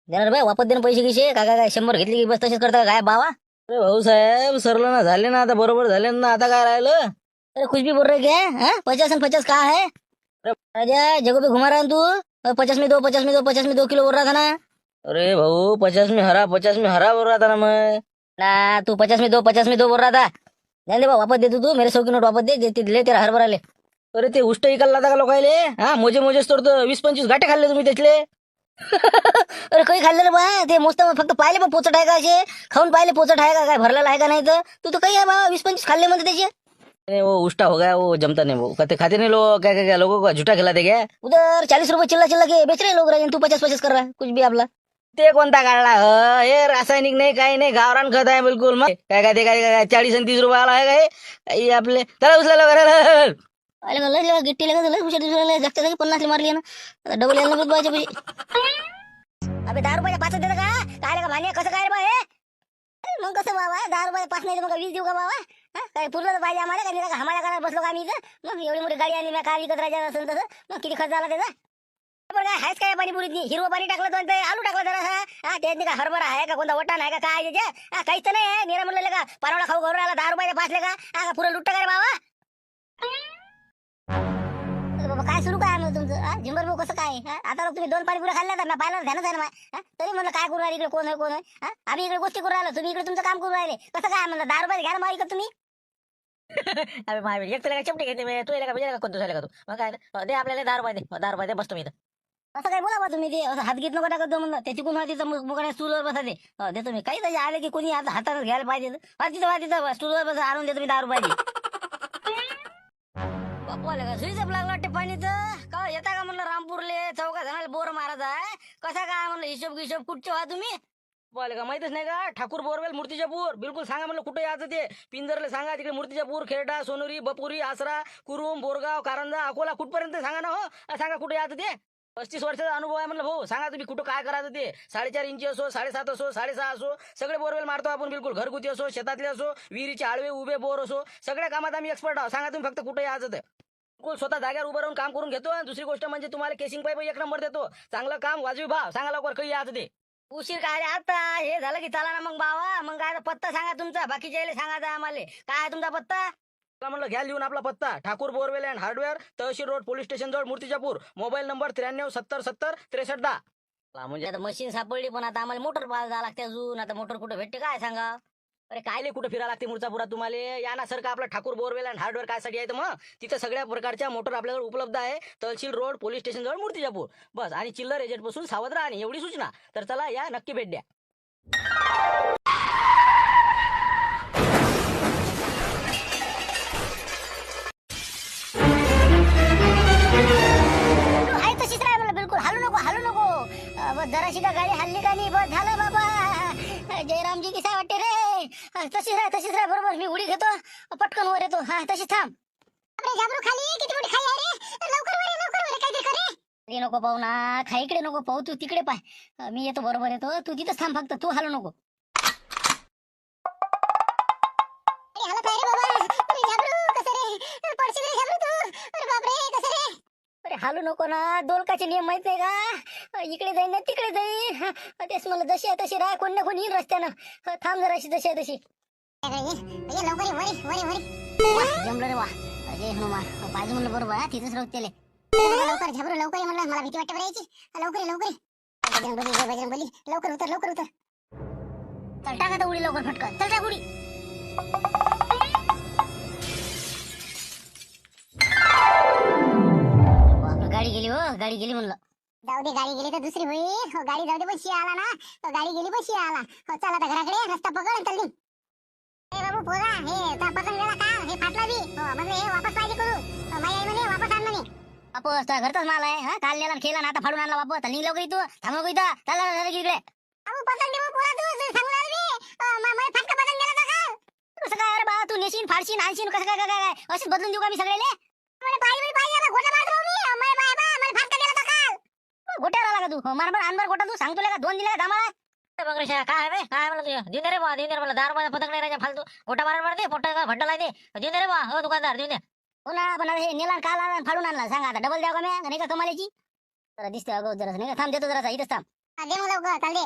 देणार बाय वापस देणं पैसे गिसे काय काय काय 100 घेतले की बस तसेच करता काय बावा. अरे भाऊसाहेब सरलं ना, झाले ना, आता बरोबर झाले ना, आता काय राहिलं? अरे कुछ भी बोल रहे क्या हाँ 50 कहाँ है? राजा जगह पे घुमा रहा है तू 50 में 2 किलो बोल रहा था ना. अरे भाऊ 50 में हरा बोल रहा था ना मैं. ना तू 50 में 2 बोल रहा था. जाने दे बा वापस दे तू मेरे 100 की नोट वापस दे ले तेरा हरभरा ले. अरे ते उष्ट इकायला जाता का लोकायले? हा मोजे मोजेच तर 20-25 गाठे खाल्ले तुम्ही त्यातले. अरे काही खाल्लेलं बा ते मस्त फक्त पाहिले बा पोचट आहे का असे खाऊन पाहिले पोचट आहे का काय भरलेला आहे का नाही तर तू तर काही आहे बा 20-25 खाल्ले म्हणते त्याचे. अरे वो उष्टा हो गया, वो जमता नहीं, वो कहते खाते नहीं लोग, क्या क्या क्या लोगों को झूठा खिलाते क्या? उधर 40 रुपये चिल्ला चिल्ला के बेच रहे लोग राजन तू 50 कर रहा है कुछ भी आपला. ते कोणता काढला हे रासायनिक नाही, काही नाही, गावरान खत आहे बिलकुल. मग काय काय ते काय 40 आणि 30 रुपयाला आहे काय? काही आपले त्याला उचलायला करायला. अरे मला गिट्टी लगा लय हुशार दिसला जास्त जागी 50 मारली ना डबल यायला नको पाहिजे पैसे. अबे 10 रुपयाच्या 5 देता का काय का मान्य कसं काय रे बा हे. अरे मग कसं बाबा 10 रुपये 5 नाही मग 20 देऊ का बाबा. काय पुरलं तर पाहिजे आम्हाला काय का हमाला करायला बसलो का आम्ही इथं मग एवढी मोठी गाडी आणि मी कार विकत राहायचं असेल तसं मग किती खर्च झाला त्याचा. पण काय हायच काय पाणीपुरीत नाही हिरवं पाणी टाकलं तर आलू टाकलं जरा हा त्यात का हरभरा आहे का कोणता वटाण आहे का काय त्याच्या काहीच तर नाही आहे निरा म्हणलं का परवडा खाऊ घरून आला 10 रुपयाच्या 5 का पुरं लुट्ट का रे बाबा. बाबा काय सुरू काय मग तुमचं झिंबर भाऊ कसं काय आता तुम्ही 2 पाणीपुऱ्या खाल्ल्या तर पाहिलं ध्यानच आहे ना तरी म्हणलं काय करू राहिले इकडे कोण आहे आम्ही इकडे गोष्टी करू राहिलो तुम्ही इकडे तुमचं काम करू राहिले कसं काय म्हणलं 10 रुपये घ्या ना मग तुम्ही. अरे माय एक तुला चपटे घेते मी, तू का बिजा का कोणतं झालं का तू? मग काय दे आपल्याला 10 रुपये दे, 10 रुपये दे, बसतो मी इथं. असं काय बोला बा तुम्ही ते असं हात घेत नको टाकत जाऊ म्हणलं त्याची कोण तिथं मुखाने स्टूलवर बसा दे देतो मी काही तरी आले की कोणी आता हातात घ्यायला पाहिजे तिथं स्टूलवर बसा आणून देतो मी 10 रुपये बाप्पाला का सुईच लागला वाटते पाणी तर का येता का म्हणलं रामपूरले चौका जणाला बोर मारत आहे कसा काय म्हणलं हिशोब कुठचे व्हा तुम्ही. बोले का माहितच नाही का? ठाकूर बोरवेल मूर्तिजापूर. बिलकुल सांगा म्हणलं कुठे यायचं ते. पिंजरले सांगा तिकडे मूर्तिजापूर, खेरडा, सोनोरी, बपुरी, आसरा, कुरुम, बोरगाव, कारंजा, अकोला कुठपर्यंत सांगा ना हो. सांगा कुठे यायचं ते. 35 वर्षाचा अनुभव आहे म्हणलं भाऊ. सांगा तुम्ही कुठं काय करायचं ते. 4.5 इंची असो, 7.5 असो, 6.5 असो, सगळे बोरवेल मारतो आपण बिलकुल. घरगुती असो, शेतातले असो, विहिरीचे आळवे उभे बोर असो, सगळ्या कामात आम्ही एक्सपर्ट आहोत. सांगा तुम्ही फक्त कुठे यायचं ते. बिलकुल स्वतः जागेवर उभं राहून काम करून घेतो. आणि दुसरी गोष्ट म्हणजे तुम्हाला केसिंग पाईप 1 नंबर देतो. चांगलं काम वाजवी भाव. सांगा लवकर काही यायचं ते. उशीर काय रे आता हे झालं की चला ना मग बाबा मग काय पत्ता सांगा तुमचा बाकीच्या सांगायचा आम्हाला काय तुमचा पत्ता. मला म्हणलं घ्या लिहून आपला पत्ता. Thakur borewell and hardware, tehsil road, police station जवळ, मूर्तिजापूर. Mobile number 93 70 70 63 10. म्हणजे आता मशीन सापडली पण आता आम्हाला मोटर पाहायला जावं लागते अजून आता मोटर कुठे भेटते काय सांगा. अरे काय कुठं फिरा लागते मूर्चापुरात तुम्हाला? या ना सारखं आपलं ठाकूर बोरवेल अँड हार्डवेअर कायसाठी आहे तर मग तिथं सगळ्या प्रकारच्या मोटर आपल्याकडे उपलब्ध आहे. तहसील रोड, पोलीस स्टेशन जवळ, मूर्तिजापूर. बस आणि चिल्लर एजंट पासून सावध राहा एवढी सूचना. तर चला या नक्की भेट द्या. आहे तशीच राह मला बिलकुल हालू नको बस जराशी का गाडी हल्ली का नाही बस झालं बाबा. जयरामजी किसा वाटते रे तशीच राह बरोबर मी उडी घेतो पटकन वर येतो तशीच थांब. खाली किती मोठी खाई आहे रे लवकर काहीतरी करे नको पाहू ना खाईकडे नको पाहू तू तिकडे पाय मी येतो बरोबर येतो तू तिथंच थांब फक्त तू हालू नको. अरे हालू नको ना दोलकाचे नियम माहित नाही का इकडे जाईन ना तिकडे जाईन तेच मला जशी आहे तशी राह कोण ना कोण येईल रस्त्यानं थांब जराशी जशी आहे तशी. जमलं रे वा अजय हनुमान बाजू म्हणलं बरोबर तिथंच राहत त्याले लवकर झाबरू लवकर म्हणलं मला भीती वाटते बरायची लवकर बजरंगबली लवकर उतर चल टाका तर उडी लवकर फटकन चल टाक उडी. गाडी गेली म्हणलं जाऊ दे गाडी गेली तर दुसरी होईल गाडी जाऊ दे पण शिया आला ना गाडी गेली पण शिया आला चल आता घराकडे रस्ता पकड चल निघ. बाबू पोरा हे पतंग गेला का हे फाटला बी म्हणजे हे वापस पाहिजे करू माई आई म्हणे वापस आण म्हणे. वापस घरचाच माल आहे काल नेला खेळला ना आता फाडून आणला वापस निघ लवकर तू थांब नको इथं चला इकडे. अबू पतंग दे पोरा तू सांगू लागली मला फाटका पतंग गेला का कसं काय अरे बा तू नेशीन फाडशीन आणशीन कसं काय असेच बदलून देऊ का मी सगळेले. पाहिजे गोटा मारतो मी मला फाटका गेला का काल गोट्यावर आला का तू मार आणणार गोटा तू सांगतो का 2 दिले का दामाला. काय आहे काय म्हणलं तुझ्या देऊन दे रे बा देऊन दे मला 10 रुपयाचा पतंग नाही राजा फालतू गोटा मारायला पडते पोट्टा भट्टा दे देऊन दे रे बा हो दुकानदार देऊन दे. हो ना पण हे नेला काल आणला फाडून आणला सांगा आता डबल द्याव का मी नाही का कमाल्याची. जरा दिसते अगोदर नाही का थांब देतो जरा इथंच थांब. दे मग लवकर चाल दे